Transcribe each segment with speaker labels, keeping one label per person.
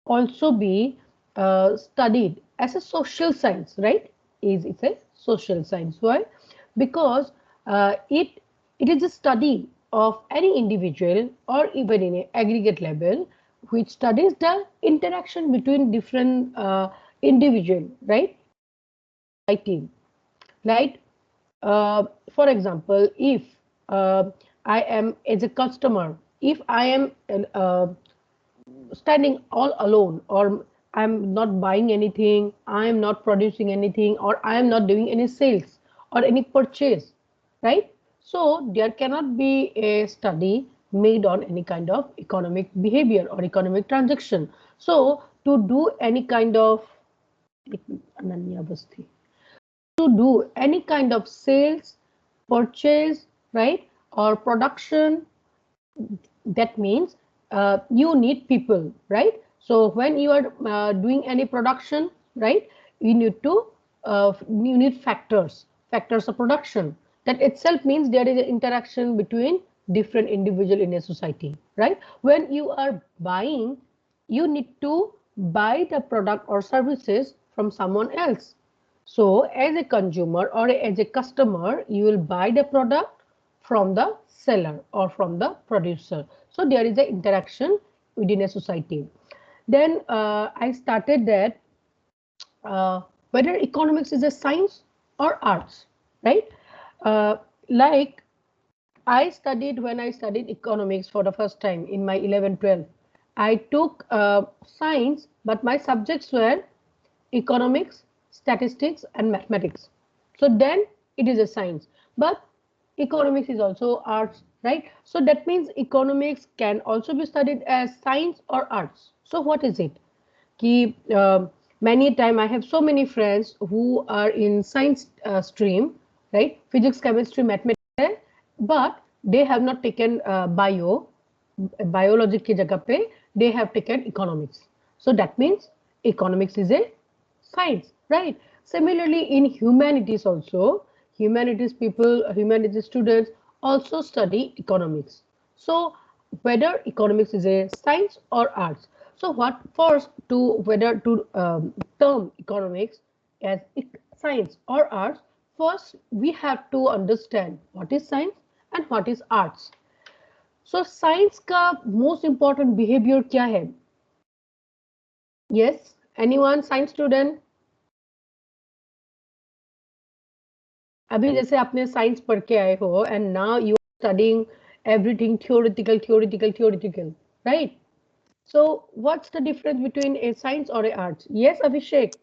Speaker 1: also be studied as a social science, right? It's a social science. Why? Because it is a study of any individual or even in an aggregate level, which studies the interaction between different individual, right? Society, right? For example, if uh, I am as a customer, if I am standing all alone, or I'm not buying anything, I am not producing anything, or I am not doing any sales or any purchase, right? So there cannot be a study made on any kind of economic behavior or economic transaction. So to do any kind of to do any kind of sales, purchase, right, or production, that means you need people, right? So when you are doing any production, right, you need to you need factors of production. That itself means there is an interaction between different individual in a society, right? When you are buying, you need to buy the product or services from someone else. So as a consumer or as a customer, you will buy the product from the seller or from the producer. So there is an interaction within a society. Then I started that whether economics is a science or arts, right? Uh, like I studied when I studied economics for the first time in my 11, 12. I took science, but my subjects were economics, statistics, and mathematics. So then it is a science. But economics is also arts, right? So that means economics can also be studied as science or arts. So what is it? Ki, many time I have so many friends who are in science stream, right? Physics, chemistry, mathematics, but they have not taken biology की जगह पे they have taken economics. So that means economics is a science, right? Similarly, in humanities also, humanities people, humanities students also study economics. So whether economics is a science or arts. So what first to whether to term economics as science or arts, first we have to understand what is science and what is arts. So science का most important behavior क्या है? Yes, anyone science student? अभी जैसे आपने science पढ़ के आए हो and now you are studying everything theoretical, right? So what's the difference between a science or a arts? Yes, Abhishek.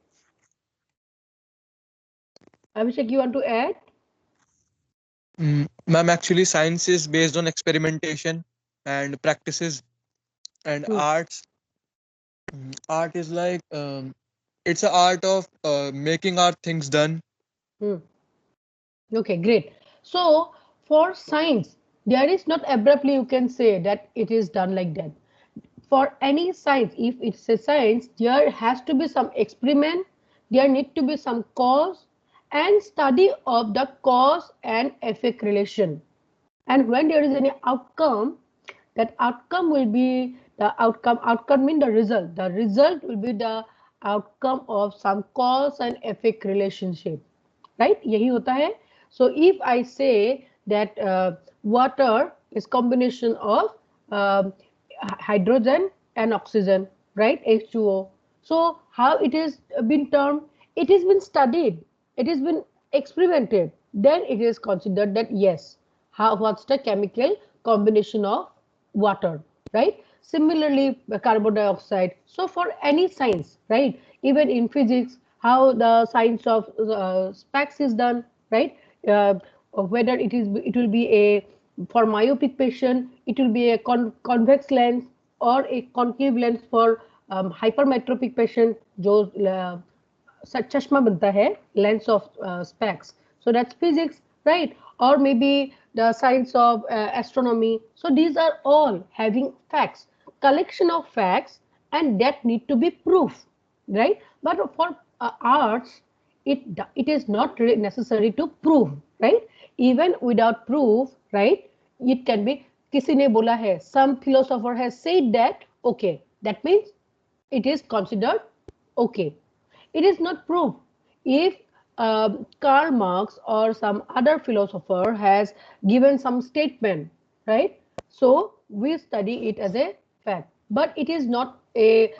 Speaker 1: Abhishek, you want to add?
Speaker 2: Ma'am, actually, science is based on experimentation and practices, and
Speaker 1: Hmm.
Speaker 2: art is like it's a art of making our things done.
Speaker 1: Hmm. Okay, great. So for science, there is not abruptly you can say that it is done like that. For any science, if it's a science, there has to be some experiment, there need to be some cause and study of the cause and effect relation. And when there is any outcome, that outcome will be the outcome mean the result will be the outcome of some cause and effect relationship, right? यही होता है. So if I say that water is combination of uh, hydrogen and oxygen, right? H2O. So how it is been termed? It has been studied, it has been experimented, then it is considered that yes, how what's the chemical combination of water, right? Similarly, carbon dioxide. So for any science, right, even in physics, how the science of specs is done, right? Whether it will be a for myopic patient, it will be a convex lens or a concave lens for hypermetropic patient जो चश्मा बनता है lens of specs. So that's physics, right? Or maybe the science of astronomy. So these are all having facts, collection of facts, and that need to be proof, right? But for arts, it is not really necessary to prove, right? Even without proof, right? It can be किसी ने बोला है, some philosopher has said that, okay, that means it is considered okay. It is not proof. If Karl Marx or some other philosopher has given some statement, right? So we study it as a fact, but it is not a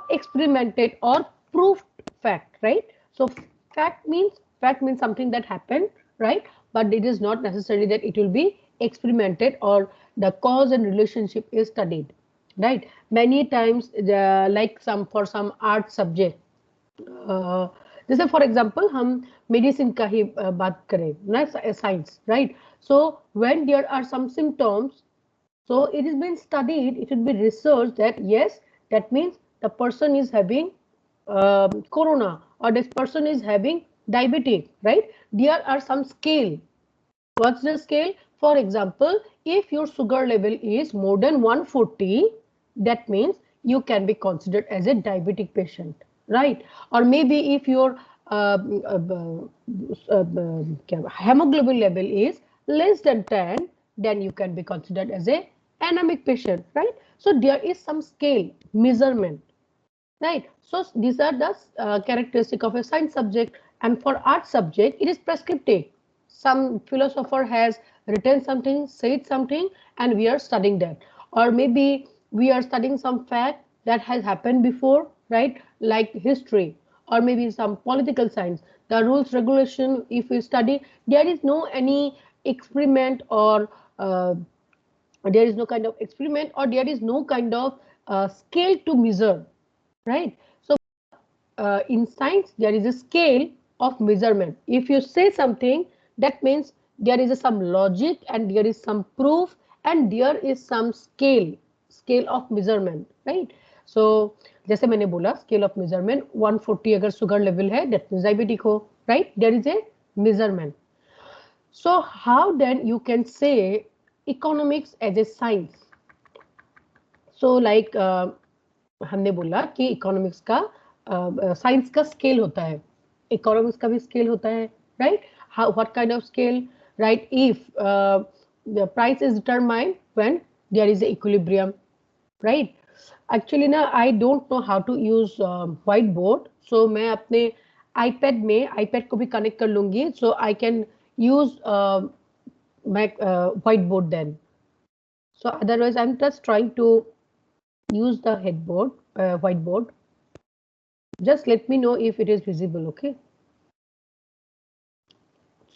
Speaker 1: experimented or proved fact, right? So fact means something that happened, right? But it is not necessarily that it will be experimented or the cause and relationship is studied, right? Many times, like some for some art subject, जैसे for example हम medicine का ही बात करें ना, science, right? So when there are some symptoms, so it has been studied, it will be researched that yes, that means the person is having corona, or this person is having diabetic, right? There are some scale. What's the scale? For example, if your sugar level is more than 140, that means you can be considered as a diabetic patient, right? Or maybe if your hemoglobin level is less than 10, then you can be considered as a anemic patient, right? So there is some scale measurement, right? So these are the characteristic of a science subject, and for art subject it is prescriptive. Some philosopher has written something, said something, and we are studying that. Or maybe we are studying some fact that has happened before, right? Like history, or maybe some political science, the rules regulation. If we study, there is no any experiment, or there is no kind of experiment, or there is no kind of scale to measure, right? So in science there is a scale of measurement. If you say something, that means there is some logic and there is some proof and there is some scale of measurement, right? So जैसे मैंने बोला scale of measurement 140 अगर sugar level है, that means diabetic हो, right? There is a measurement. So how then you can say economics as a science? So like हमने बोला कि economics का साइंस का स्केल होता है, इकोनॉमिक्स का भी स्केल होता है, right? How what kind of scale, right? If the price is determined when there is equilibrium, right? Actually ना I don't know how to use whiteboard, so मैं अपने आईपैड को भी कनेक्ट कर लूंगी, so I can use my whiteboard then. So otherwise I'm just trying to use the headboard, whiteboard. Just let me know if it is visible, okay?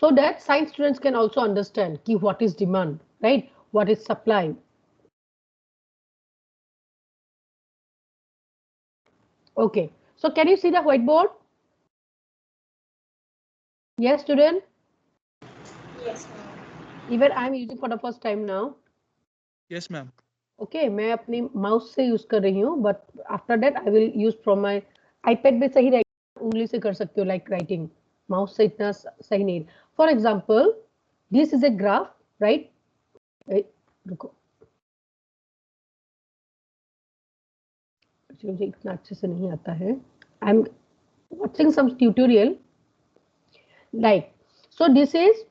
Speaker 1: So that science students can also understand ki what is demand, right? What is supply. Okay, so can you see the whiteboard? Yes, student?
Speaker 3: Yes, ma'am.
Speaker 1: Even I am using for the first time now.
Speaker 2: Yes, ma'am.
Speaker 1: Okay, मैं अपनी mouse से use कर रही हूँ, but after that I will use from my iPad में सही रहेगा, उंगली से कर सकते हो like writing. माउस से इतना सही नहीं. For example, this is a graph, right? रुको, मुझे इतना अच्छे से नहीं आता है. I am watching some tutorial, like, so this is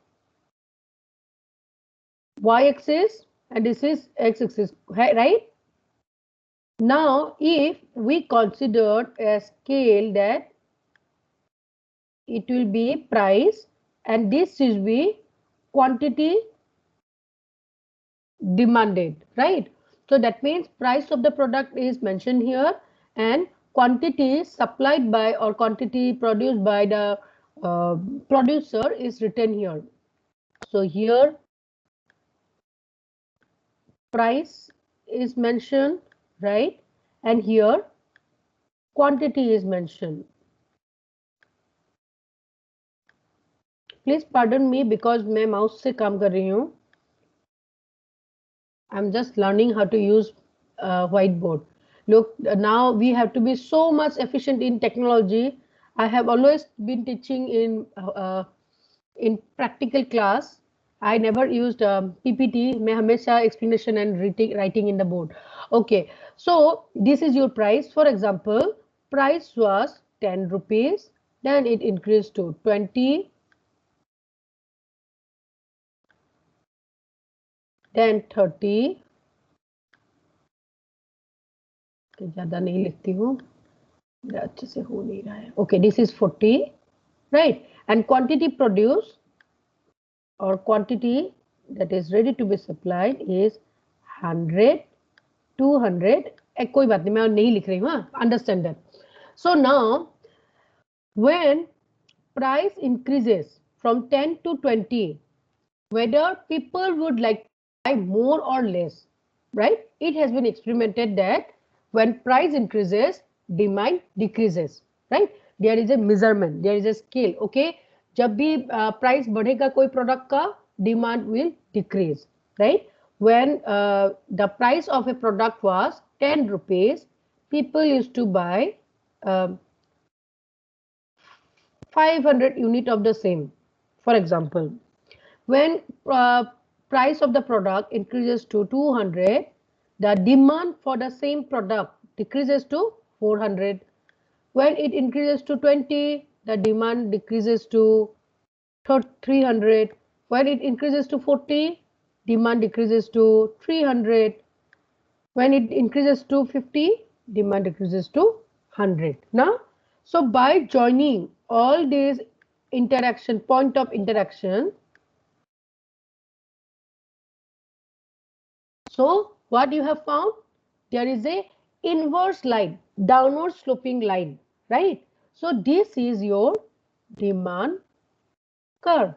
Speaker 1: y-axis and this is x-axis, right? Now if we consider a scale that it will be price and this will be quantity demanded, right? So that means price of the product is mentioned here and quantity supplied by or quantity produced by the producer is written here. So here price is mentioned, right? And here quantity is mentioned. Please pardon me because मैं mouse से काम कर रही हूँ. I'm just learning how to use whiteboard. Look, now we have to be so much efficient in technology. I have always been teaching in practical class. I never used PPT. मैं हमेशा explanation and writing in the board. Okay, so this is your price. For example, price was 10 rupees. Then it increased to 20. Then 30. ज़्यादा नहीं लिखती हूँ, अच्छे से हो नहीं रहा है. Okay, this is 40, right? And quantity produced or quantity that is ready to be supplied is 100, 200. कोई बात नहीं, मैं नहीं लिख रही हूँ. Understand that. So now, when price increases from 10 to 20, whether people would like to buy more or less, right? It has been experimented that when price increases, demand decreases, right? There is a measurement, there is a scale, okay? जब भी price बढ़ेगा कोई product का, demand will decrease, right? When the price of a product was 10 rupees, people used to buy uh, 500 unit of the same, for example. When price of the product increases to 200, the demand for the same product decreases to 400. When it increases to 20, the demand decreases to 300. When it increases to 40, demand decreases to 300. When it increases to 50, demand decreases to 100. Now, so by joining all these interaction, point of interaction, so what you have found? There is a inverse line, downward sloping line, right? So this is your demand curve,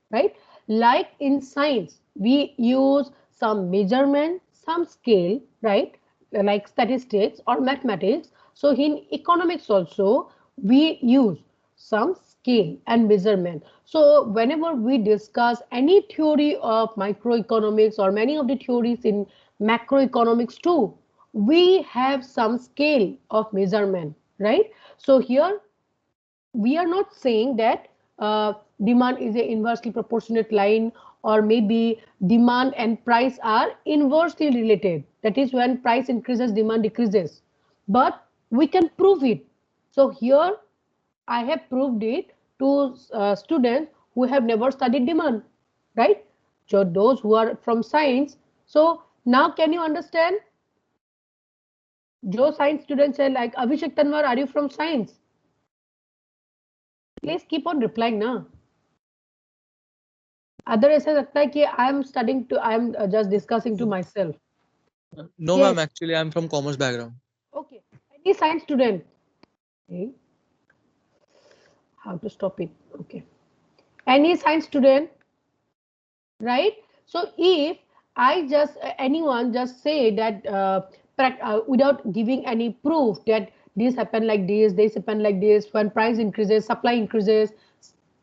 Speaker 1: right? Like in science, we use some measurement, some scale, right? Like statistics or mathematics. So in economics also, we use some scale and measurement. So whenever we discuss any theory of microeconomics or many of the theories in macroeconomics too, we have some scale of measurement, right? So here we are not saying that demand is a inversely proportionate line, or maybe demand and price are inversely related. That is, when price increases, demand decreases. But we can prove it. So here I have proved it to students who have never studied demand, right? So those who are from science. So now can you understand? जो science students है, like Abhishek Tanwar, are you from science? Please keep on replying ना. Other ऐसा लगता है कि I am just discussing to myself.
Speaker 2: No, ma'am. Actually, I'm from commerce background.
Speaker 1: Okay. Any science student? Okay. How to stop it? Okay. Any science student? Right? So if I just anyone just say that without giving any proof that this happened like this happened like this, when price increases, supply increases,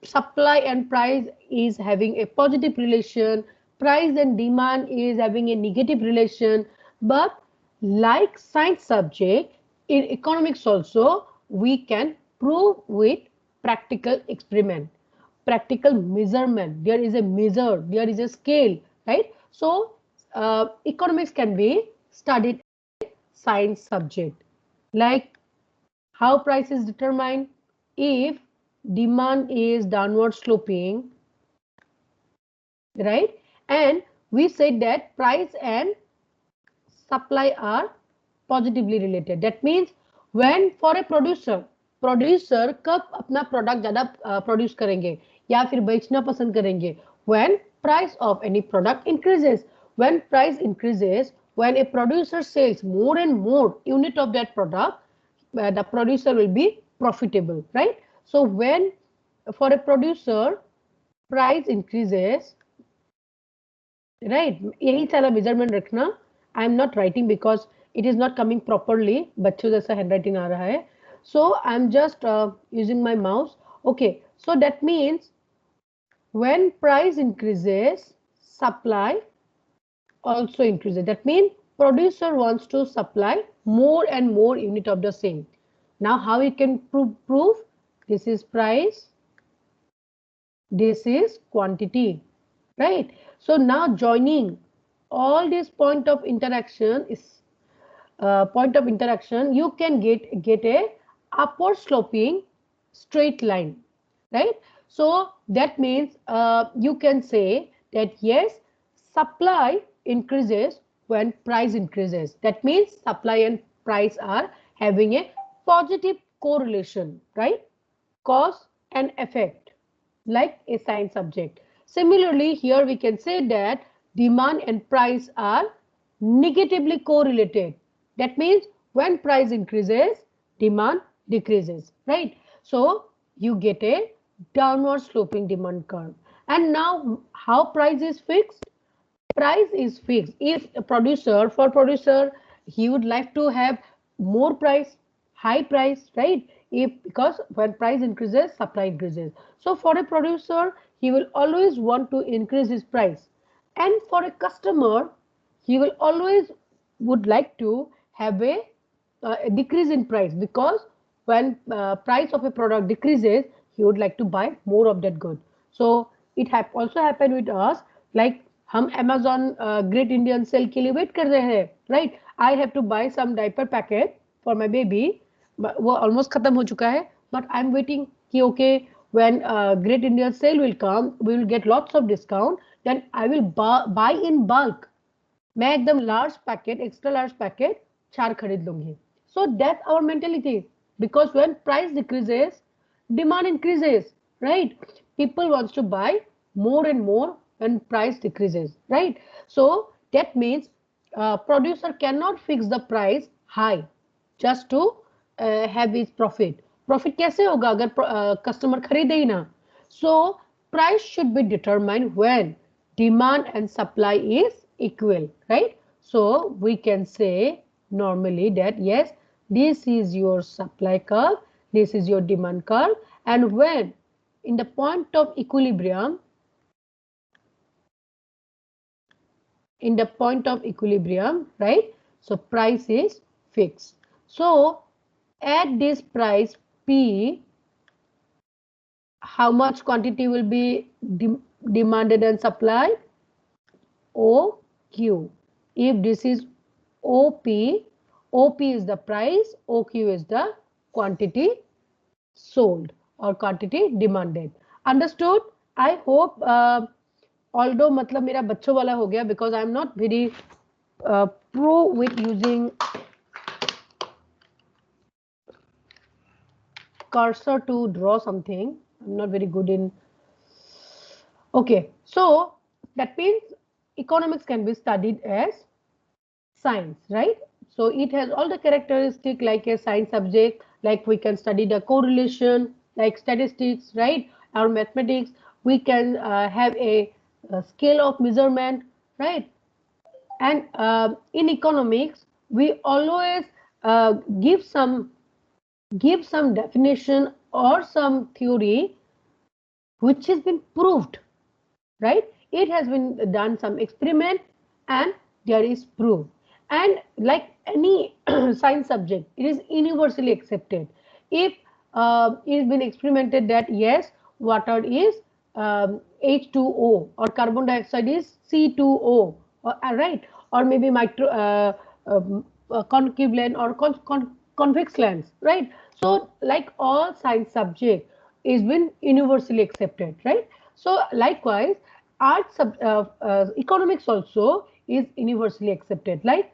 Speaker 1: supply and price is having a positive relation, price and demand is having a negative relation. But like science subject, in economics also, we can prove with practical experiment, practical measurement. There is a measure, there is a scale, right? So economics can be studied science subject. Like how price is determined? If demand is downward sloping, right? And we said that price and supply are positively related. That means when for a producer कब अपना product ज़्यादा produce करेंगे या फिर बेचना पसंद करेंगे? When price of any product increases. When price increases, when a producer sells more and more unit of that product, the producer will be profitable, right? So when for a producer price increases, right, यही सारा measurement रखना. I am not writing because it is not coming properly. बच्चों जैसा handwriting आ रहा है. So I am just using my mouse. Okay, so that means when price increases, supply also increases. That means producer wants to supply more and more unit of the same. Now how we can prove? This is price, this is quantity, right? So now joining all these point of interaction, you can get a upward sloping straight line, right? So that means you can say that yes, supply increases when price increases. That means supply and price are having a positive correlation, right? Cause and effect, like a science subject. Similarly, here we can say that demand and price are negatively correlated. That means when price increases, demand decreases, right? So you get a downward sloping demand curve. And now how price is fixed? Price is fixed. If a producer, for producer, he would like to have more price, high price, right? If because when price increases, supply increases. So for a producer, he will always want to increase his price. And for a customer, he will always would like to have a decrease in price, because when price of a product decreases, he would like to buy more of that good. So it also happened with us, like हम Amazon Great Indian Sale के लिए wait कर रहे हैं, right? I have to buy some diaper packet for my baby, वो almost खत्म हो चुका है, but I'm waiting कि okay, when Great Indian Sale will come, we will get lots of discount, then I will buy in bulk. मैं एकदम large packet, extra large packet 4 खरीद लूंगी. So that's our mentality, because when price decreases, demand increases, right? People wants to buy more and more when price decreases, right? So that means producer cannot fix the price high just to have his profit. Profit कैसे होगा अगर customer खरीदे ही ना? So price should be determined when demand and supply is equal, right? So we can say normally that yes, this is your supply curve, this is your demand curve, and when in the point of equilibrium, right? So price is fixed. So at this price P, how much quantity will be demanded and supplied? OQ. If this is OP, OP is the price, OQ is the quantity sold or quantity demanded. Understood? I hope although मतलब मेरा बच्चों वाला हो गया, because I am not very pro with using cursor to draw something. I'm not very good in. Okay, so that means economics can be studied as science, right? So it has all the characteristic like a science subject, like we can study the correlation, like statistics, right? Or mathematics, we can have a scale of measurement, right? And in economics, we always give some definition or some theory which has been proved, right? It has been done some experiment and there is proof. And like any science subject, it is universally accepted. If it has been experimented that yes, water is H2O or carbon dioxide is C2O, or, right? Or maybe concave lens or convex lens, right? So like all science subject is been universally accepted, right? So likewise, economics also is universally accepted. Like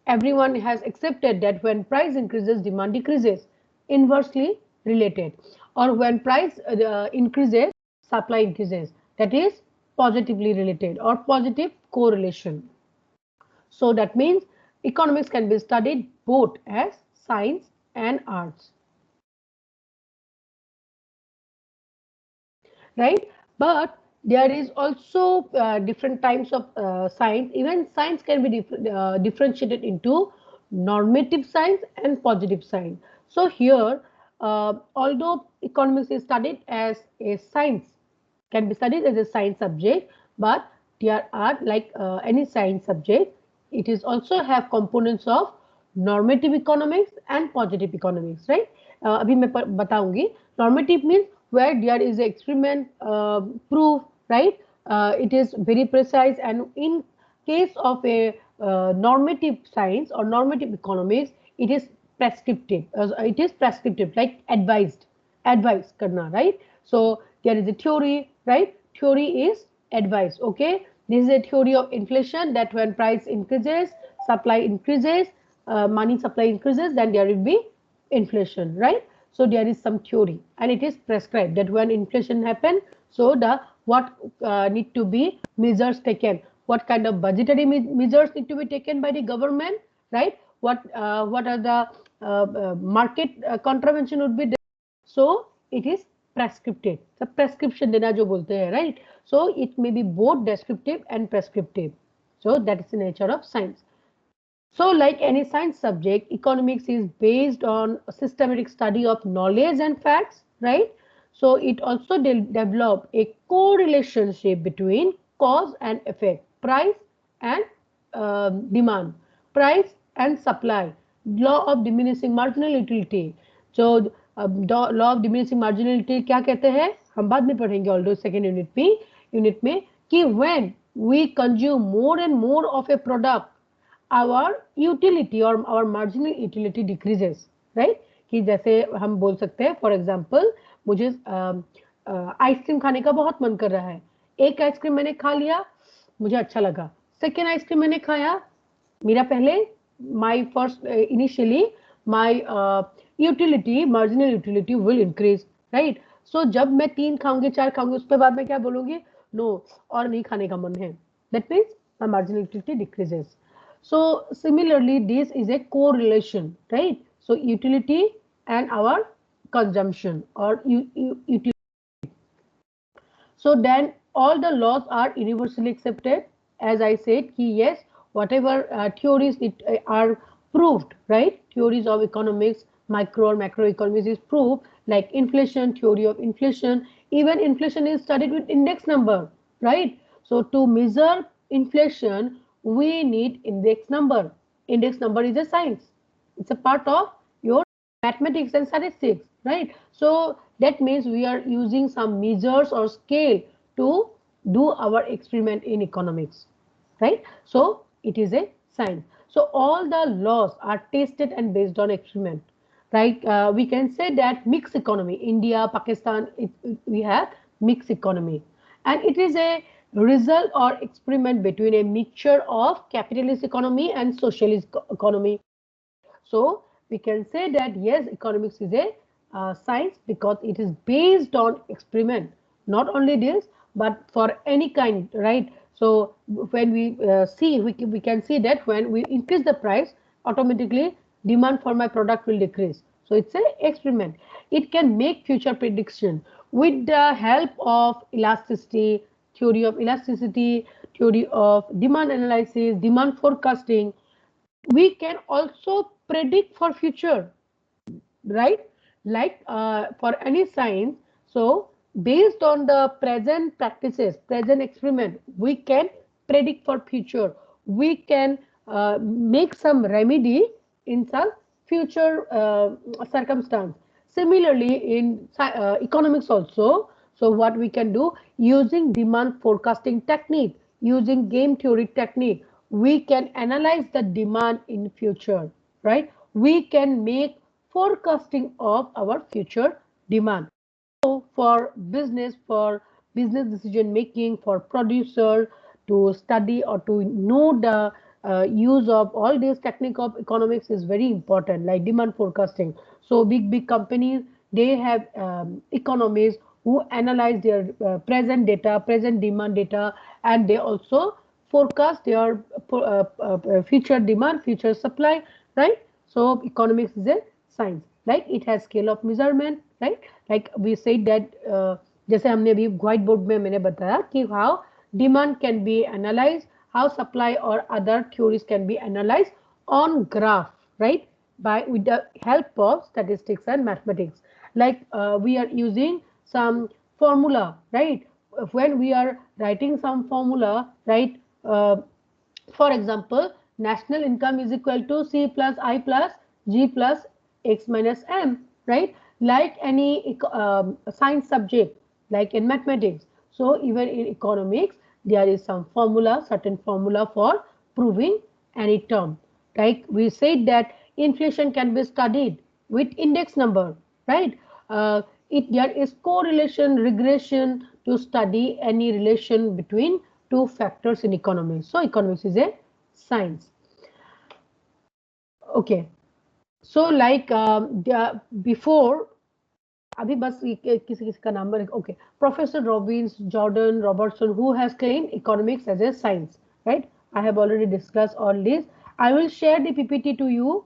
Speaker 1: everyone has accepted that when price increases, demand decreases, inversely related, or when price increases, supply increases. That is positively related or positive correlation. So that means economics can be studied both as science and arts, right? But there is also different types of science. Even science can be differentiated into normative science and positive science. So here, although economics is studied as a science, can be studied as a science subject, but there are like any science subject, it is also have components of normative economics and positive economics, right? अभी मैं बताऊंगी. Normative means where there is an experiment proof, right? It is very precise, and in case of a normative science or normative economics, it is prescriptive. It is prescriptive, like advice karna, right? So there is a theory, right? Theory is advice. Okay, this is a theory of inflation, that when price increases, supply increases, money supply increases, then there will be inflation, right? So there is some theory, and it is prescribed that when inflation happen, so the what need to be measures taken, what kind of budgetary measures need to be taken by the government, right? What are the market contravention would be there. So it is prescriptive. The prescription देना जो बोलते हैं, right? So it may be both descriptive and prescriptive. So that is the nature of science. So, like any science subject, economics is based on a systematic study of knowledge and facts, right? So, it also develop a correlationship between cause and effect, price and demand, price and supply, law of diminishing marginal utility. So, law of diminishing marginality क्या कहते हैं हम बाद में पढ़ेंगे although second unit में कि when we consume more and more of a product, our utility or our marginal utility decreases, right? कि जैसे हम बोल सकते हैं फॉर एग्जांपल मुझे आइसक्रीम खाने का बहुत मन कर रहा है, एक आइसक्रीम मैंने खा लिया, मुझे अच्छा लगा, सेकेंड आइसक्रीम मैंने खाया, मेरा पहले my first initially my utility marginal utility will increase, right? So जब मैं 3 खाऊंगी 4 खाऊंगी उसके बाद मैं क्या बोलूंगी, no और नहीं खाने का मन है, that means my marginal utility decreases. So similarly this is a correlation, right? So utility and our consumption or utility. So then all the laws are universally accepted. As I said, yes, whatever theories are proved, right? Theories of economics, micro or macroeconomics is proved, like inflation, theory of inflation. Even inflation is studied with index number, right? So to measure inflation, we need index number. Index number is a science. It's a part of your mathematics and statistics, right? So that means we are using some measures or scale to do our experiment in economics, right? So it is a science. So all the laws are tested and based on experiment, right? We can say that mixed economy, India, Pakistan, we have mixed economy, and it is a result or experiment between a mixture of capitalist economy and socialist economy. So we can say that yes, economics is a science because it is based on experiment. Not only this, but for any kind, right? So when we see, we can see that when we increase the price, automatically demand for my product will decrease. So it's an experiment. It can make future prediction with the help of elasticity, theory of elasticity, theory of demand analysis, demand forecasting. We can also predict for future, right? Like for any science, so based on the present practices, present experiment, we can predict for future. We can make some remedy in some future circumstance. Similarly in economics also, so what we can do using demand forecasting technique, using game theory technique, we can analyze the demand in future, right? We can make forecasting of our future demand. So for business decision making, for producer to study or to know the use of all these technique of economics is very important, like demand forecasting. So big companies, they have economists who analyze their present data, present demand data, and they also forecast their future demand, future supply, right? So economics is a science, like it has scale of measurement, right? Like we said that जैसे हमने अभी white board में मैंने बताया कि how demand can be analyzed, how supply or other theories can be analyzed on graph, right? By with the help of statistics and mathematics. Like we are using some formula, right? When we are writing some formula, right? For example, national income is equal to C plus I plus G plus X minus M, right? Like any science subject, like in mathematics. So even in economics, there is some formula, certain formula for proving any term. Like we said that inflation can be studied with index number, right? There is correlation, regression to study any relation between two factors in economics. So economics is a science. Okay. So like before, अभी बस किसी किसी का नाम okay, Professor Robbins, Jordan, Robertson, who has claimed economics as a science, right? I have already discussed all this. I will share the PPT to you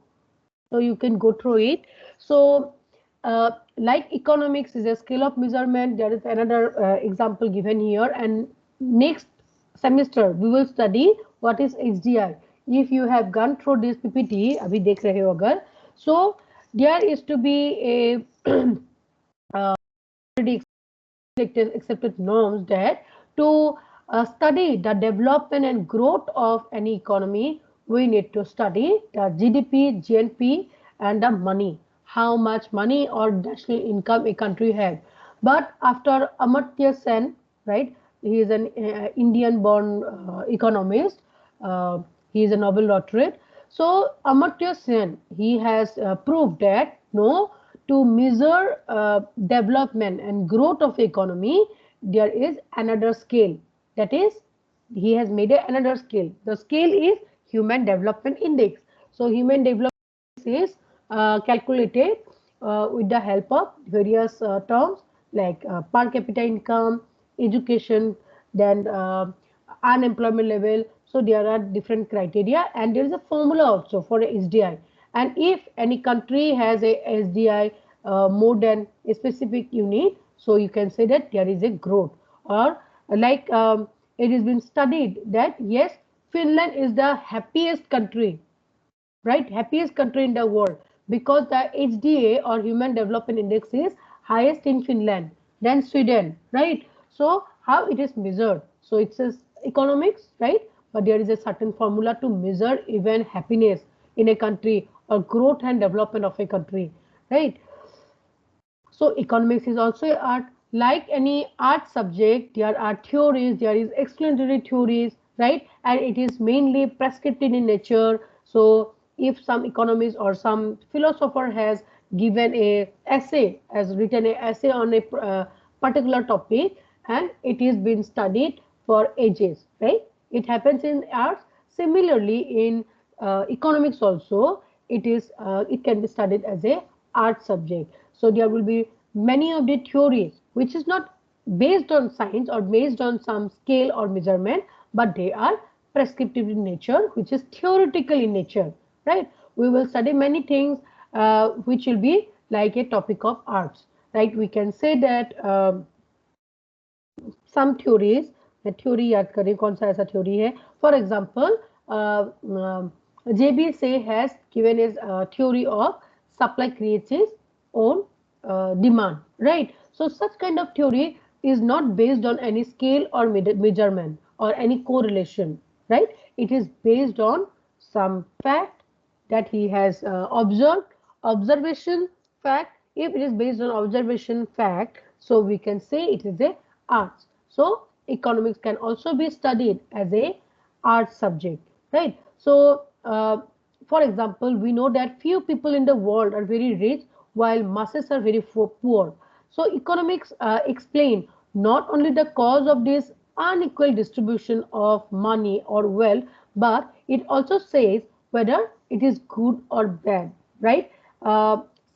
Speaker 1: so you can go through it. So like economics is a scale of measurement. There is another example given here, and next semester we will study what is HDI. If you have gone through this PPT अभी देख रहे हो अगर, so there is to be a already accepted norms that to study the development and growth of any economy, we need to study the GDP, GNP, and the money, how much money or national income a country has. But after Amartya Sen, right, he is an Indian-born economist. Uh, he is a Nobel laureate. So Amartya Sen, he has proved that no, to measure development and growth of economy, there is another scale. That is, he has made another scale. The scale is Human Development Index. So Human Development Index is calculated with the help of various terms like per capita income, education, then unemployment level. So there are different criteria, and there is a formula also for HDI. And if any country has a HDI more than a specific unit, so you can say that there is a growth. Or like it has been studied that yes, Finland is the happiest country, right? Happiest country in the world, because the HDA or Human Development Index is highest in Finland than Sweden, right? So how it is measured? So it says economics, right? But there is a certain formula to measure even happiness in a country or growth and development of a country, right? So economics is also art. Like any art subject, there are theories, there is explanatory theories, right? And it is mainly prescriptive in nature. So if some economist or some philosopher has given a essay, has written a essay on a particular topic, and it is been studied for ages, right? It happens in arts. Similarly, in economics also, it can be studied as a art subject. So there will be many of the theories which is not based on science or based on some scale or measurement, but they are prescriptive in nature, which is theoretical in nature, right? We will study many things which will be like a topic of arts, right? We can say that some theories, मैं theory याद करें कौन सा ऐसा theory है. For example, JB Say has given his theory of supply creates its own demand, right? So such kind of theory is not based on any scale or measurement or any correlation, right? It is based on some fact that he has observed, observation fact. If it is based on observation fact, so we can say it is a arts. So economics can also be studied as a art subject, right? So for example, we know that few people in the world are very rich while masses are very poor. So economics explain not only the cause of this unequal distribution of money or wealth, but it also says whether it is good or bad, right?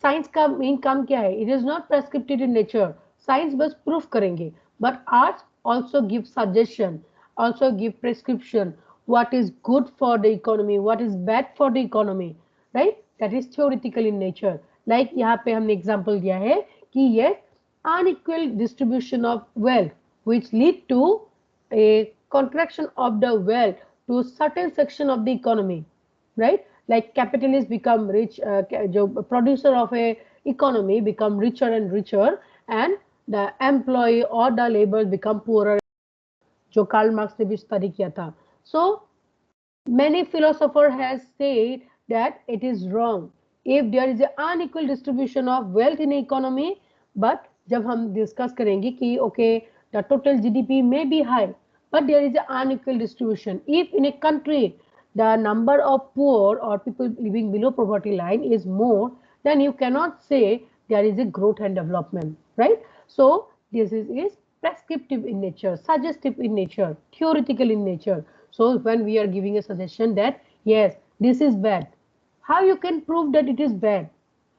Speaker 1: Science का main काम क्या है? It is not prescripted in nature. Science बस proof करेंगे, but arts also give suggestion, also give prescription, what is good for the economy, what is bad for the economy, right? That is theoretical in nature. Like यहाँ पे हमने example दिया है कि yes, unequal distribution of wealth which lead to a contraction of the wealth to certain section of the economy, right? Like capitalists become rich, जो producer of a economy become richer and richer, and the employee or the labor become poorer, जो Karl Marx ने भी study किया था. So many philosopher has said that it is wrong if there is an unequal distribution of wealth in economy. But जब हम discuss करेंगे कि okay, the total GDP may be high, but there is an unequal distribution. If in a country the number of poor or people living below poverty line is more, then you cannot say there is a growth and development, right? So this is prescriptive in nature, suggestive in nature, theoretical in nature. So when we are giving a suggestion that yes, this is bad, How you can prove that it is bad?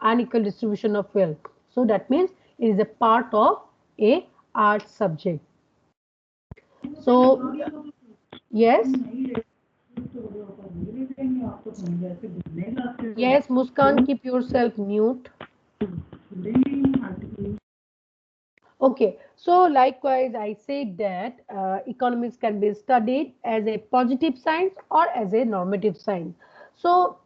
Speaker 1: Unequal distribution of wealth. So that means it is a part of a art subject. So yes, yes, Muskan, keep yourself mute. Okay, so likewise, I said that economics can be studied as a positive science or as a normative science. So,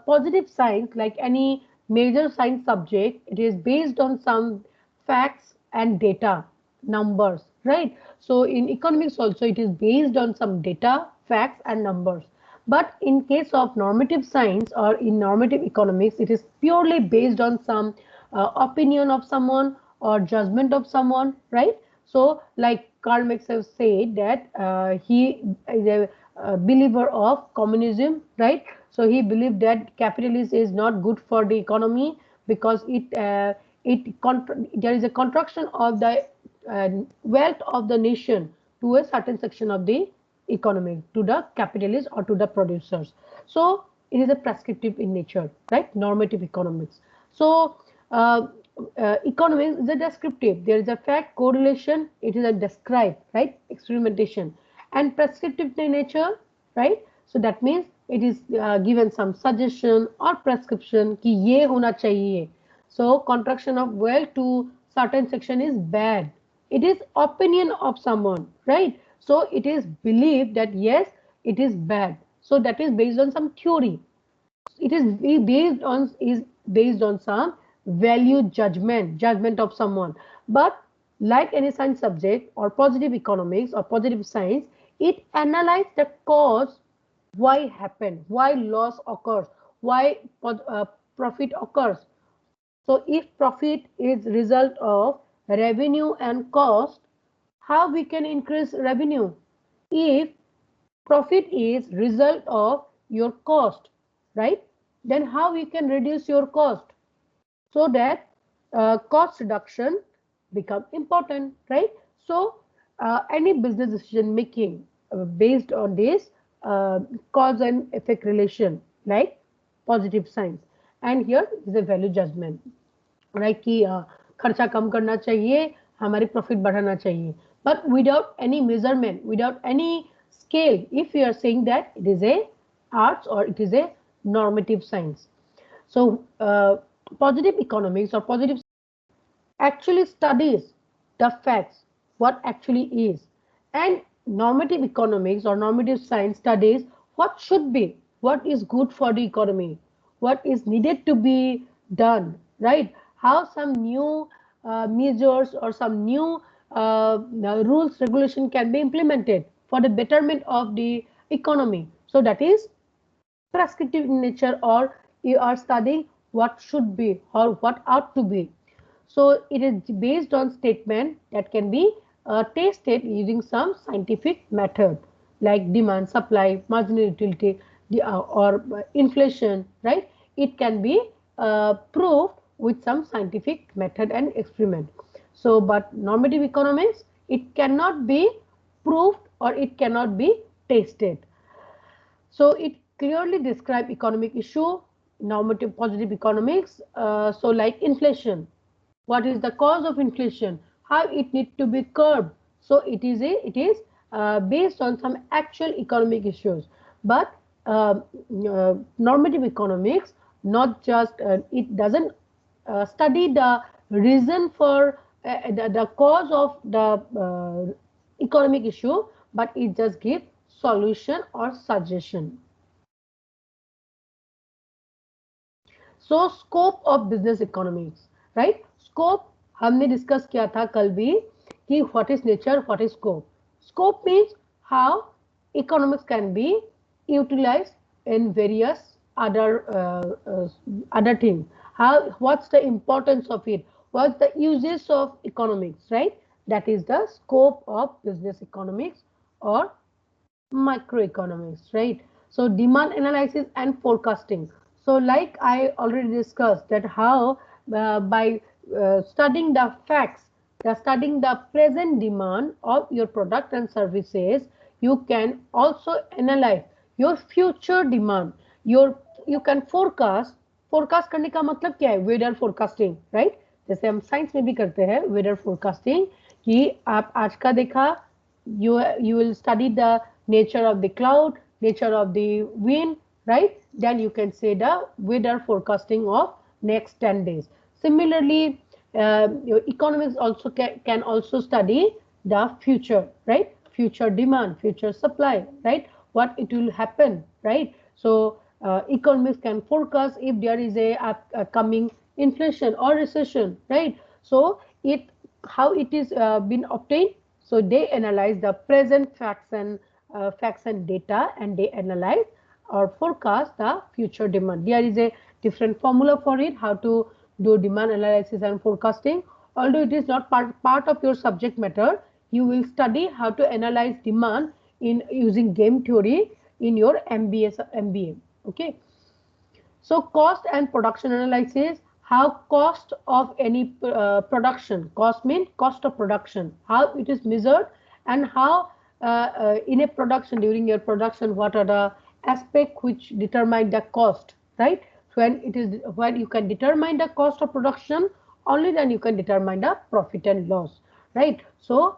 Speaker 1: positive science, like any major science subject, it is based on some facts and data, numbers, right? So, in economics also, it is based on some data, facts, and numbers. But in case of normative science or in normative economics, it is purely based on some opinion of someone or judgment of someone, right? So, like Karl Marx has said that he is a believer of communism, right? So he believed that capitalism is not good for the economy because there is a contraction of the wealth of the nation to a certain section of the economy, to the capitalists or to the producers. So it is a prescriptive in nature, right? Normative economics. So uh, economics is a descriptive. There is a fact correlation. It is a describe, right? Experimentation and prescriptive in nature, right? So that means it is given some suggestion or prescription कि ये होना चाहिए. So contraction of wealth to certain section is bad. It is opinion of someone, right? So it is believed that yes, it is bad. So that is based on some theory. It is based on some value judgment of someone. But like any science subject or positive economics or positive science, it analyzes the cause, why happen, why loss occurs, why profit occurs. So if profit is result of revenue and cost, how we can increase revenue? If profit is result of your cost, right? Then how we can reduce your cost so that cost reduction become important, right? So any business decision making based on this cause and effect relation, like positive science, and here is a value judgment, right कि खर्चा कम करना चाहिए, हमारी profit बढ़ाना चाहिए, but without any measurement, without any scale, if you are saying that it is a arts or it is a normative science. So positive economics or positive actually studies the facts, what actually is. And normative economics or normative science studies what should be, what is good for the economy, what is needed to be done, right? How some new measures or some new rules, regulation can be implemented for the betterment of the economy. So that is prescriptive in nature, or you are studying what should be or what ought to be. So it is based on statement that can be tested using some scientific method like demand, supply, marginal utility, or inflation, right? It can be proved with some scientific method and experiment. So, but normative economics, it cannot be proved or it cannot be tested. So it clearly describe economic issue, normative positive economics. So like inflation, what is the cause of inflation, how it need to be curbed. So it is based on some actual economic issues. But normative economics not just it doesn't study the reason for the cause of the economic issue, but it just gives solution or suggestion. So scope of business economics, right? Scope हमने discuss किया था कल भी कि what is nature, what is scope. Scope means how economics can be utilized in various other other things. How, what's the importance of it, what's the uses of economics, right? That is the scope of business economics or microeconomics, right? So demand analysis and forecasting. So like I already discussed that how by studying the facts, studying the present demand of your product and services, you can also analyze your future demand, your you can forecast करने का मतलब क्या है? Weather forecasting, right? जैसे हम science में भी करते हैं वेदर फोरकास्टिंग, कि आप आज का देखा, you will study the nature of the cloud, nature of the wind, right? Then you can say the weather forecasting of next 10 days. Similarly, your economics also can also study the future, right? Future demand, future supply, right? What it will happen, right? So economics can forecast if there is a coming inflation or recession, right? So it, how it is been obtained. So they analyze the present facts and data, and they analyze or forecast the future demand. There is a different formula for it, how to do demand analysis and forecasting. Although it is not part of your subject matter, you will study how to analyze demand in using game theory in your MBA. Okay. So cost and production analysis, how cost of any production, cost means cost of production, how it is measured, and how in a production, during your production, what are the aspects which determine the cost, right? So when you can determine the cost of production, only then you can determine the profit and loss, right? So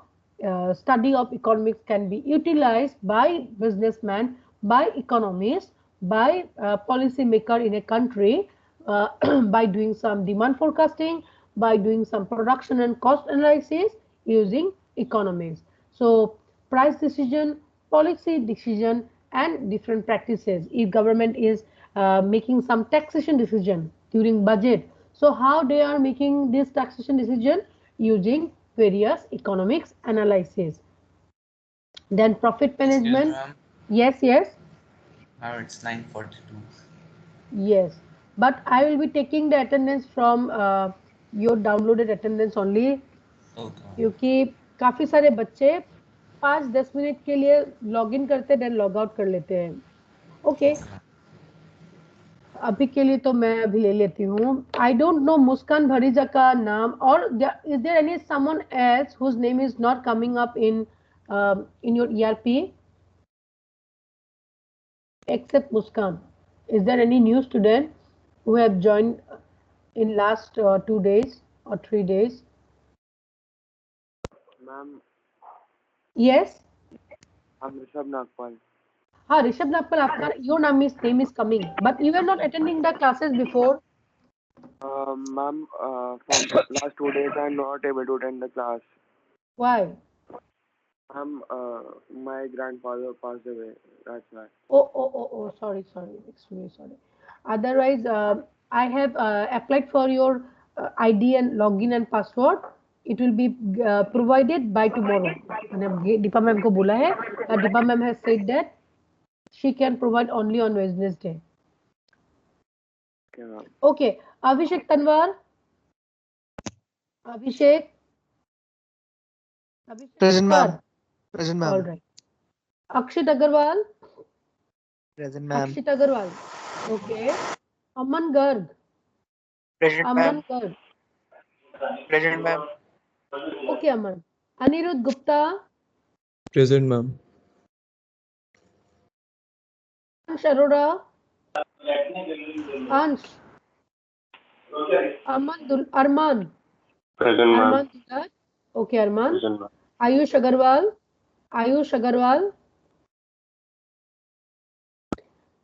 Speaker 1: study of economics can be utilized by businessmen, by economists, by policy maker in a country, by doing some demand forecasting, by doing some production and cost analysis using economics. So price decision, policy decision, and different practices. If government is making some taxation decision during budget, so how they are making this taxation decision? Using various economics analysis. Then profit
Speaker 4: Excuse me,
Speaker 1: management.
Speaker 4: ma'am.
Speaker 1: Yes, yes.
Speaker 4: Now it's 9:42.
Speaker 1: Yes, but I will be taking the attendance from your downloaded attendance only,
Speaker 4: Okay, ma'am.
Speaker 1: क्योंकि काफी सारे बच्चे 5-10 minute के लिए log in करते then log out कर लेते हैं. Okay,
Speaker 4: Okay, ma'am.
Speaker 1: अभी के लिए तो मैं अभी ले लेती हूँ. आई डोंट नो मुस्कान भरीजा का नाम, और is there any someone else whose name is not coming up in your ERP except Muskan? Is there any new student who have joined in last 2 days or 3 days?
Speaker 5: Ma'am,
Speaker 1: Yes.
Speaker 5: I'm Rishabh Nagpal.
Speaker 1: हाँ, ऋषभ नागपाल, आपका your name is coming, but you were not attending the classes before.
Speaker 5: Ma'am, from last 2 days, I'm not able to attend the class.
Speaker 1: Why?
Speaker 5: Ma'am, my grandfather passed away. That's why.
Speaker 1: Oh, sorry, extremely sorry. Otherwise, I have applied for your ID and login and password. It will be provided by tomorrow. मैंने Deepa ma'am को बोला है, Deepa ma'am has said that she can provide only on Wednesday.
Speaker 5: Okay, ma'am.
Speaker 1: Okay, Abhishek Tanwar. Abhishek.
Speaker 2: Present, ma'am.
Speaker 1: Tanwar.
Speaker 2: Present, ma'am.
Speaker 1: All right. Akshit Agarwal.
Speaker 2: Present, ma'am.
Speaker 1: Akshit Agarwal. Okay. Aman Garg.
Speaker 6: Present,
Speaker 1: Aman
Speaker 6: ma'am.
Speaker 1: Garg.
Speaker 6: Present, ma'am.
Speaker 1: Okay, Aman. Anirudh Gupta.
Speaker 7: Present, ma'am.
Speaker 1: Ansh Arora. Ansh. Arman.
Speaker 5: Present, ma'am.
Speaker 1: Arman Dulat. Okay, Arman.
Speaker 5: Present, ma'am.
Speaker 1: Ayush Agarwal. Ayush Agarwal.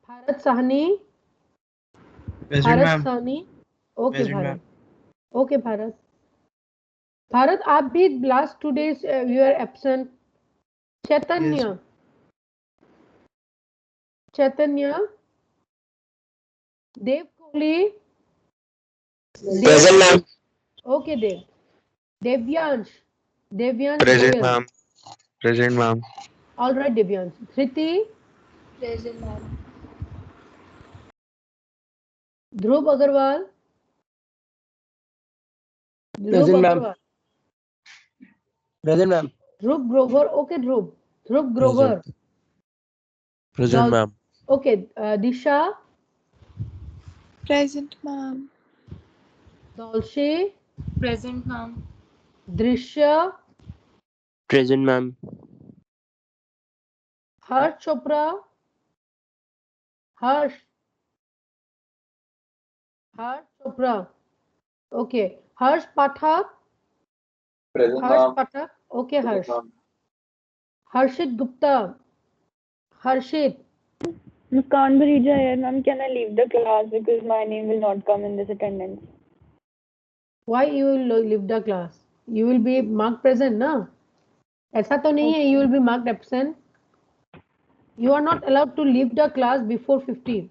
Speaker 1: Bharat Sahni.
Speaker 6: Present,
Speaker 1: Bharat
Speaker 6: ma'am.
Speaker 1: Sahni. Okay,
Speaker 6: Present,
Speaker 1: Bharat.
Speaker 6: ma'am.
Speaker 1: Okay, Bharat. Bharat, आप भी last 2 days you are absent. Chaitanya. Chaitanya. Dev Kohli.
Speaker 6: Present, ma'am.
Speaker 1: Okay, Dev. Devyansh. Devyansh
Speaker 6: Present,
Speaker 1: Goyal.
Speaker 6: ma'am. Present, ma'am.
Speaker 1: All right, Devyansh. Thriti.
Speaker 3: Present, ma'am.
Speaker 1: Dhruv Agarwal. Dhruv
Speaker 6: Present, ma'am.
Speaker 1: Agarwal.
Speaker 6: Present, ma'am.
Speaker 1: Dhruv Grover. Okay, Dhruv. Dhruv Grover.
Speaker 7: Present,
Speaker 1: Dol-
Speaker 7: ma'am.
Speaker 1: Okay, Disha.
Speaker 8: Present, ma'am.
Speaker 1: Dolce.
Speaker 3: Present, ma'am.
Speaker 1: Drishya.
Speaker 6: Present, ma'am.
Speaker 1: Harsh Chopra. Harsh. Harsh Chopra. Okay. Harsh Pathak.
Speaker 8: Present,
Speaker 1: Harsh
Speaker 8: ma'am.
Speaker 1: Pathak. Okay,
Speaker 8: Present,
Speaker 1: Harsh.
Speaker 8: ma'am.
Speaker 1: Harshit Gupta. Harshit.
Speaker 9: Muskan Bharija here, ma'am. Can I leave the class because my name will not come in this attendance?
Speaker 1: Why you will leave the class? You will be marked present, ना? ऐसा तो नहीं है. You will be marked absent. You are not allowed to leave the class before 15.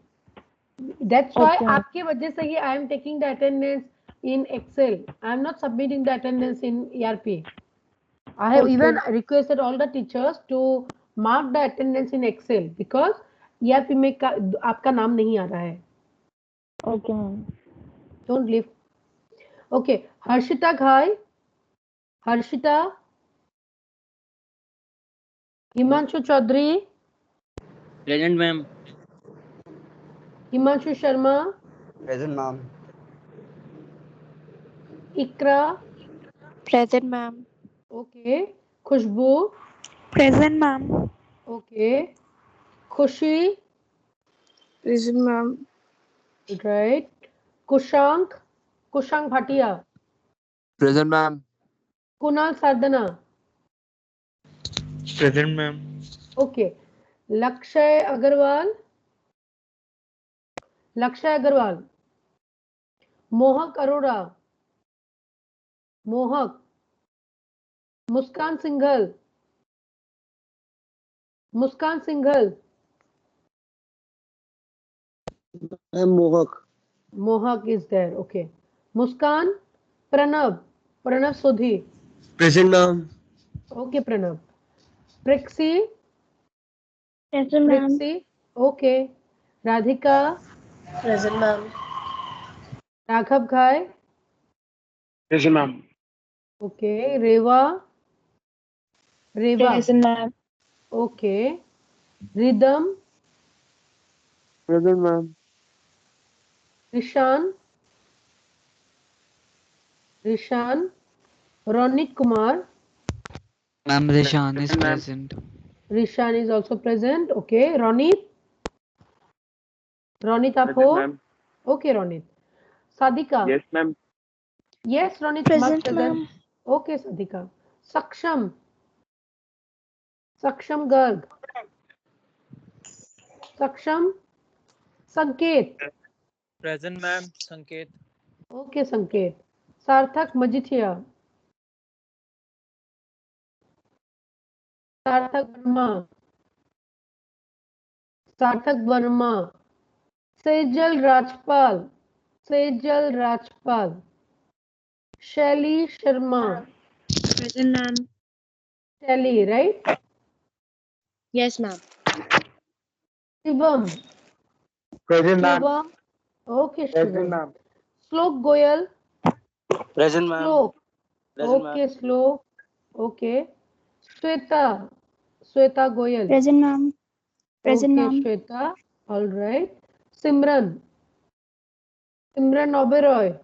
Speaker 1: That's why
Speaker 9: Okay.
Speaker 1: आपके वजह से ही I am taking the attendance in Excel. I am not submitting the attendance in ERP. I have even requested all the teachers to mark the attendance in Excel because ERP में आपका नाम नहीं आ रहा है.
Speaker 9: Okay, ma'am.
Speaker 1: Don't leave. Okay, Harshita Ghai. Harshita. Himanshu Chaudhary.
Speaker 6: Present, ma'am.
Speaker 1: Himanshu Sharma.
Speaker 10: Present, ma'am.
Speaker 1: Ikra.
Speaker 3: Present, ma'am.
Speaker 1: Okay. Khushbu.
Speaker 3: Present, ma'am.
Speaker 1: Okay. Khushi.
Speaker 3: Present, ma'am.
Speaker 1: Right. Kushank. Kushank Bhatia.
Speaker 7: Present, ma'am.
Speaker 1: Kunal Sardana.
Speaker 6: Present, ma'am.
Speaker 1: Okay. Lakshay Agarwal. Lakshay Agarwal. Mohak Arora. Mohak. Muskan Singhal. Muskan Singhal.
Speaker 10: I'm Mohak.
Speaker 1: Mohak is there. Okay. Muskan. Pranav. Pranav Sodhi.
Speaker 10: Present, ma'am.
Speaker 1: Okay, Pranav. Prexi.
Speaker 9: Present, ma'am.
Speaker 1: Prexi. Okay. Radhika.
Speaker 3: Present, ma'am.
Speaker 1: Raghav Ghai.
Speaker 5: Present, ma'am.
Speaker 1: Okay. Reva. Reva.
Speaker 9: Present, ma'am.
Speaker 1: Okay. Rhythm.
Speaker 10: Present, ma'am.
Speaker 1: Rishan. Rishan. Ronit Kumar.
Speaker 11: Ma'am, Rishan is
Speaker 5: Present, ma'am.
Speaker 11: present.
Speaker 1: Rishan is also present. Okay. Ronit. Ronit आप
Speaker 5: Present,
Speaker 1: हो?
Speaker 5: ma'am.
Speaker 1: Okay, Ronit. Sadika.
Speaker 5: Yes, ma'am.
Speaker 1: Yes, Ronit.
Speaker 3: Present,
Speaker 1: present.
Speaker 3: ma'am.
Speaker 1: Okay, Sadika. Saksham. Saksham Garg. Saksham. Sanket.
Speaker 2: Present, ma'am. Sanket.
Speaker 1: Okay, Sanket. Sarthak Majithia. Sarthak Verma. Sarthak Verma. Sejal Rajpal. Sejal Rajpal. Shelly Sharma.
Speaker 3: Present, ma'am.
Speaker 1: Shelly, right?
Speaker 3: Yes, ma'am.
Speaker 1: Shivam.
Speaker 10: Present, ma'am.
Speaker 1: Shivam. Okay,
Speaker 10: Present,
Speaker 1: Shivam.
Speaker 10: ma'am.
Speaker 1: Slok Goyal.
Speaker 6: Present, ma'am.
Speaker 1: Slok.
Speaker 6: Present, ma'am.
Speaker 1: Okay, Slok. Okay. Shweta. Shweta Goyal.
Speaker 9: Present, ma'am. Present,
Speaker 1: Okay,
Speaker 9: ma'am.
Speaker 1: Shweta. All right. Simran. Simran Oberoi.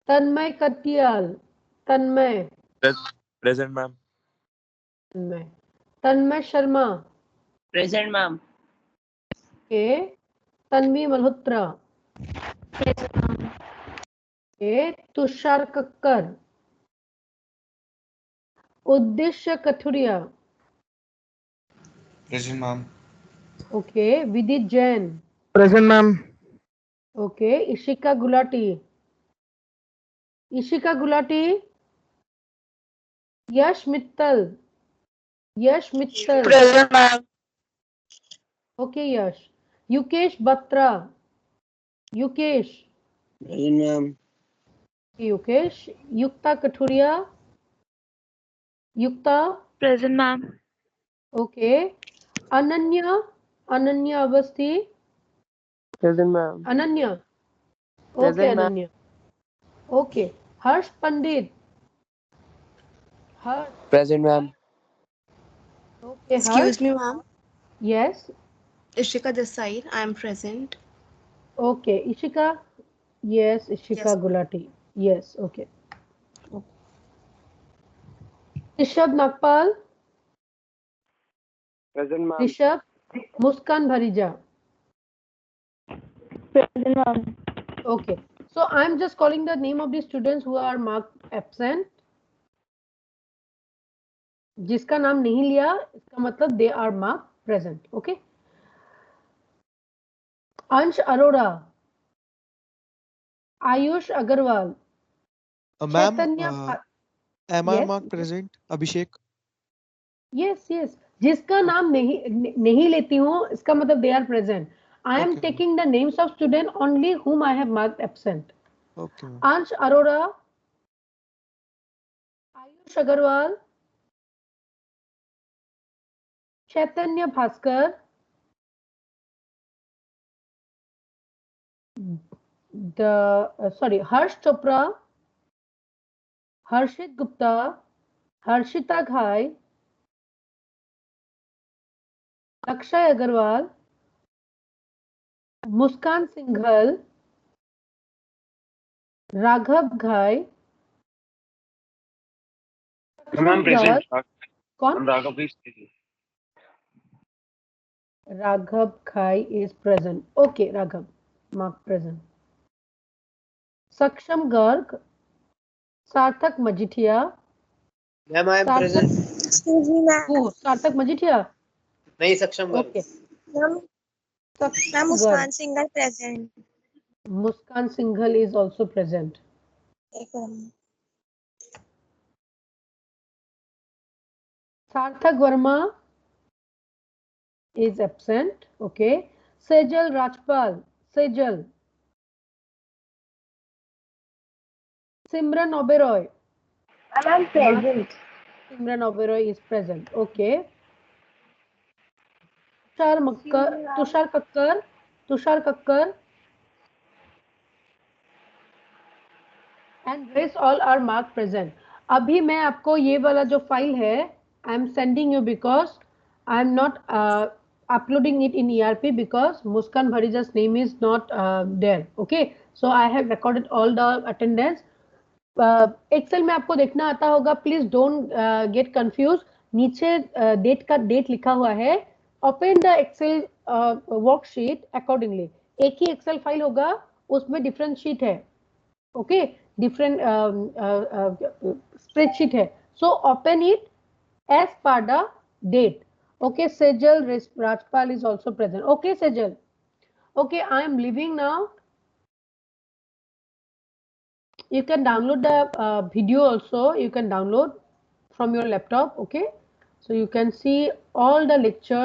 Speaker 1: Tanmay Katyal. Tanmay.
Speaker 6: Present, ma'am.
Speaker 1: Tanmay. Tanmay Sharma.
Speaker 6: Present, ma'am.
Speaker 1: Okay. Tanvi Malhotra.
Speaker 3: Present, ma'am.
Speaker 1: Okay. Tushar Kakkar. Uddeshya Kathuria.
Speaker 4: Present, ma'am.
Speaker 1: Okay. Vidit Jain.
Speaker 10: Present, ma'am.
Speaker 1: Okay. Ishika Gulati. Ishika Gulati. Yash Mittal. Yash Mittal.
Speaker 6: Present, ma'am.
Speaker 1: Okay, Yash. Yukesh Batra. Yukesh.
Speaker 10: Present, ma'am.
Speaker 1: Yukesh. Yukta Kathuria. Yukta.
Speaker 3: Present, ma'am.
Speaker 1: Okay. Ananya. Ananya Avasthi.
Speaker 10: Present, ma'am.
Speaker 1: Ananya. Okay,
Speaker 10: Present, ma'am.
Speaker 1: Ananya. Okay. Harsh Pandit. Harsh.
Speaker 10: Present, ma'am.
Speaker 1: Okay, Harsh.
Speaker 12: Excuse me, ma'am.
Speaker 1: Yes.
Speaker 12: Ishika this side. I am present.
Speaker 1: Okay. Ishika. Yes, Ishika
Speaker 12: Yes.
Speaker 1: Gulati. Yes. Okay. Rishabh Nagpal.
Speaker 5: Present, ma'am.
Speaker 1: Rishabh. Muskan Bharija.
Speaker 9: Present, ma'am.
Speaker 1: Okay. So I'm just calling the name of the students who are marked absent. जिसका नाम नहीं लिया इसका मतलब they are marked present. Okay. अंश Arora, Ayush Agarwal,
Speaker 2: Ma'am,
Speaker 1: चैतन्य
Speaker 2: MR
Speaker 1: yes,
Speaker 2: mark present. Abhishek.
Speaker 1: yes. जिसका नाम नहीं लेती हूँ इसका मतलब they are present. I am
Speaker 2: Okay,
Speaker 1: taking the names of student only whom I have marked absent.
Speaker 2: Okay, ma'am.
Speaker 1: अंश अरोड़ा, आयुष अग्रवाल, चैतन्य भास्कर, हर्ष चोपड़ा, हर्षित गुप्ता, हर्षिता घाई, अक्षय अग्रवाल, मुस्कान सिंघल, राघव घाई,
Speaker 5: मैम प्रेजेंट।
Speaker 1: कौन?
Speaker 5: राघव प्लीज।
Speaker 1: राघव घाई is present. Okay, Raghav mark present. सक्षम गर्ग, सार्थक Majithia.
Speaker 10: Ma'am I am present.
Speaker 3: Excuse me, ma'am.
Speaker 1: सार्थक मजीठिया.
Speaker 10: नहीं सक्षम Garg.
Speaker 1: Okay.
Speaker 3: Ma'am, Muskan Singhal present.
Speaker 1: Muskan Singhal is also present. सार्थक Verma is absent. Okay. Sejal Rajpal, Sejal. Simran Oberoi.
Speaker 9: I'm present.
Speaker 1: Simran Oberoi is present. Okay. Tushar Kakkar. And rest all are marked present. अभी मैं आपको ये वाला जो file है I am sending you because I am not uploading it in ERP because Muskan Bharija's name is not there. Okay, so I have recorded all the attendance. Excel में आपको देखना आता होगा. Please don't get confuse. नीचे date लिखा हुआ है. Open the Excel worksheet accordingly. एक ही एक्सेल फाइल होगा, उसमें डिफरेंट शीट है. ओके, डिफरेंट स्प्रेडशीट है. So open it as per the date. Okay, Sejal Rajpal is also present. Okay Sejal. Okay, I am leaving now. You can download the video also. You can download from your laptop. Okay, so you can see all the lectures.